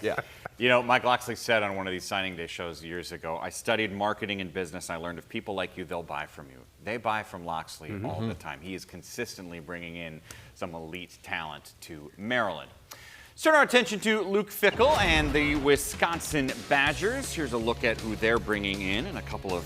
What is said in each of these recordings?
Yeah. You know, Mike Loxley said on one of these signing day shows years ago, I studied marketing and business. I learned if people like you, they'll buy from you. They buy from Loxley all the time. He is consistently bringing in some elite talent to Maryland. Turn our attention to Luke Fickell and the Wisconsin Badgers. Here's a look at who they're bringing in and a couple of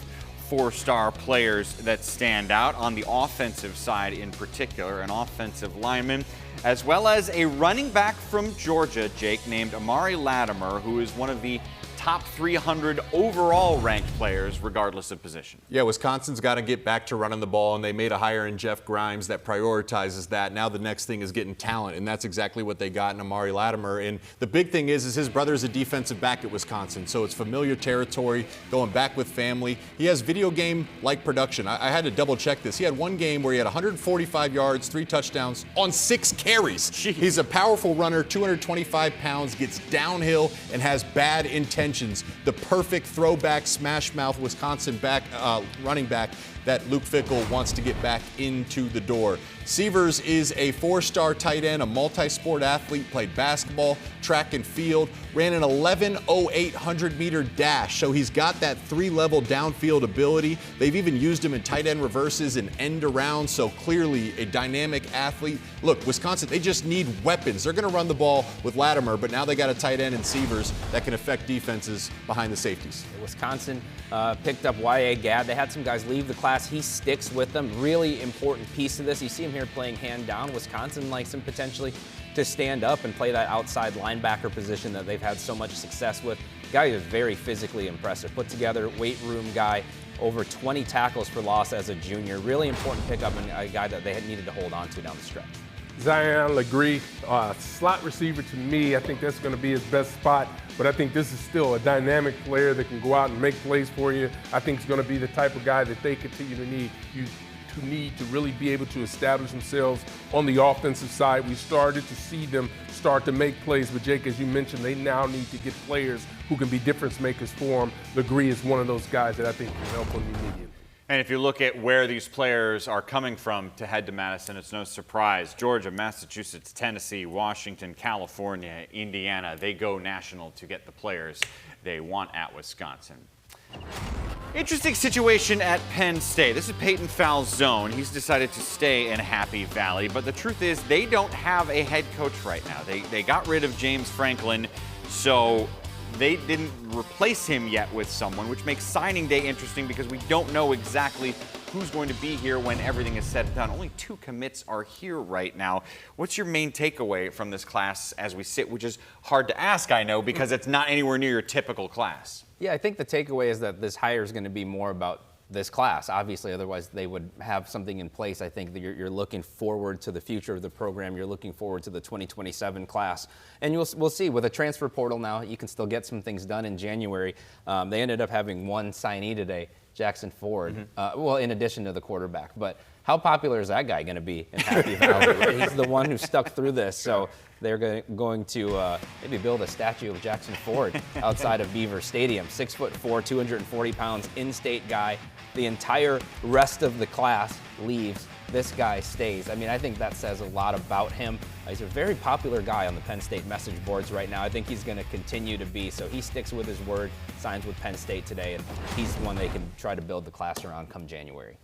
four-star players that stand out on the offensive side in particular, an offensive lineman, as well as a running back from Georgia, Jake, named Amari Latimer, who is one of the top 300 overall ranked players regardless of position. Yeah, Wisconsin's got to get back to running the ball, and they made a hire in Jeff Grimes that prioritizes that. Now the next thing is getting talent, and that's exactly what they got in Amari Latimer. And the big thing is his brother's a defensive back at Wisconsin, so it's familiar territory, going back with family. He has video game-like production. I had to double-check this. He had one game where he had 145 yards, 3 touchdowns on 6 carries. Jeez. He's a powerful runner, 225 pounds, gets downhill, and has bad intentions. The perfect throwback, smash-mouth Wisconsin running back that Luke Fickell wants to get back into the door. Severs is a 4-star tight end, a multi-sport athlete, played basketball, track and field, ran an 11:08 100-meter dash, so he's got that 3-level downfield ability. They've even used him in tight end reverses and end around, so clearly a dynamic athlete. Look, Wisconsin, they just need weapons. They're going to run the ball with Latimer, but now they got a tight end in Severs that can affect defenses behind the safeties. Wisconsin picked up Y.A. Gadd. They had some guys leave the class. He sticks with them. Really important piece of this. You see him here playing hand down. Wisconsin likes him potentially to stand up and play that outside linebacker position that they've had so much success with. Guy who is very physically impressive. Put together, weight room guy, over 20 tackles for loss as a junior. Really important pickup and a guy that they had needed to hold on to down the stretch. Zion Legree, slot receiver to me, I think that's going to be his best spot, but I think this is still a dynamic player that can go out and make plays for you. I think he's going to be the type of guy that they continue to need to really be able to establish themselves on the offensive side. We started to see them start to make plays, but Jake, as you mentioned, they now need to get players who can be difference makers for them. Legree is one of those guys that I think can help when you need it. And if you look at where these players are coming from to head to Madison, it's no surprise. Georgia, Massachusetts, Tennessee, Washington, California, Indiana, they go national to get the players they want at Wisconsin. Interesting situation at Penn State. This is Peyton Falzone. He's decided to stay in Happy Valley, but the truth is they don't have a head coach right now. They got rid of James Franklin, so they didn't replace him yet with someone, which makes signing day interesting because we don't know exactly who's going to be here when everything is said and done. Only 2 commits are here right now. What's your main takeaway from this class as we sit, which is hard to ask, I know, because it's not anywhere near your typical class? Yeah, I think the takeaway is that this hire is going to be more about this class. Obviously, otherwise they would have something in place. I think that you're looking forward to the future of the program. You're looking forward to the 2027 class. And we'll see. With a transfer portal now, you can still get some things done in January. They ended up having one signee today, Jackson Ford, well, in addition to the quarterback. But how popular is that guy going to be in Happy Valley? He's the one who stuck through this. So they're going to maybe build a statue of Jackson Ford outside of Beaver Stadium. 6'4", 240 pounds, in-state guy. The entire rest of the class leaves. This guy stays. I mean, I think that says a lot about him. He's a very popular guy on the Penn State message boards right now. I think he's going to continue to be. So he sticks with his word, signs with Penn State today, and he's the one they can try to build the class around come January.